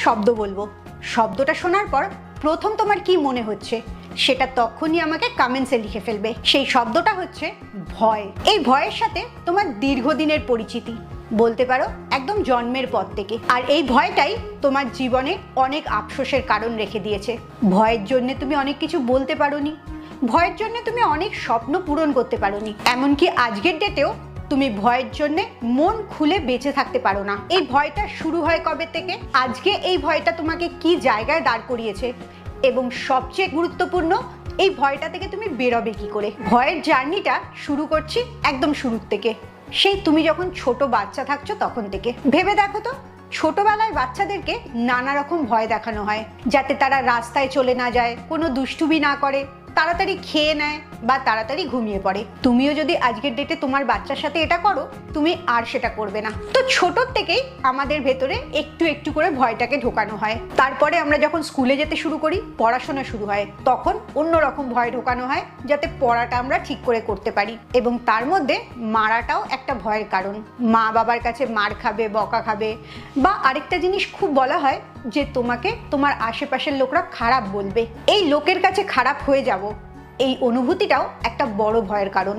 শব্দ বলবো, শব্দটা শোনার পর প্রথম তোমার কি মনে হচ্ছে সেটা তখনই আমাকে কমেন্টসে লিখে ফেলবে। সেই শব্দটা হচ্ছে ভয়। এই ভয়ের সাথে তোমার দীর্ঘদিনের পরিচিতি, বলতে পারো একদম জন্মের পর থেকে। আর এই ভয়টাই তোমার জীবনে অনেক আফসোসের কারণ রেখে দিয়েছে। ভয়ের জন্য তুমি অনেক কিছু বলতে পারোনি, ভয়ের জন্য তুমি অনেক স্বপ্ন পূরণ করতে পারোনি, এমনকি আজকের ডেটেও তুমি ভয়ের জন্য মন খুলে বেঁচে থাকতে পারো না। এই ভয়টা শুরু হয় কবে থেকে, আজকে এই ভয়টা তোমাকে কি জায়গায় দাঁড় করিয়েছে, এবং সবচেয়ে গুরুত্বপূর্ণ, এই ভয়টা থেকে তুমি বেরোবে কি করে। ভয়ের জার্নিটা শুরু করছি একদম শুরুর থেকে, সেই তুমি যখন ছোট বাচ্চা থাকছো তখন থেকে। ভেবে দেখো তো, ছোটবেলায় বাচ্চাদেরকে নানা রকম ভয় দেখানো হয়, যাতে তারা রাস্তায় চলে না যায়, কোনো দুষ্টুমি না করে, তাড়াতাড়ি খেয়ে নেয় বা তাড়াতাড়ি ঘুমিয়ে পড়ে। তুমিও যদি আজকের ডেটে তোমার বাচ্চার সাথে এটা করো, তুমি আর সেটা করবে না। তো ছোটোর থেকেই আমাদের ভেতরে একটু একটু করে ভয়টাকে ঢোকানো হয়। তারপরে আমরা যখন স্কুলে যেতে শুরু করি, পড়াশোনা শুরু হয়, তখন অন্যরকম ভয় ঢোকানো হয় যাতে পড়াটা আমরা ঠিক করে করতে পারি। এবং তার মধ্যে মারাটাও একটা ভয়ের কারণ। মা বাবার কাছে মার খাবে, বকা খাবে, বা আরেকটা জিনিস খুব বলা হয় যে তোমাকে তোমার আশেপাশের লোকরা খারাপ বলবে। এই লোকের কাছে খারাপ হয়ে যাব, এই অনুভূতিটাও একটা বড় ভয়ের কারণ।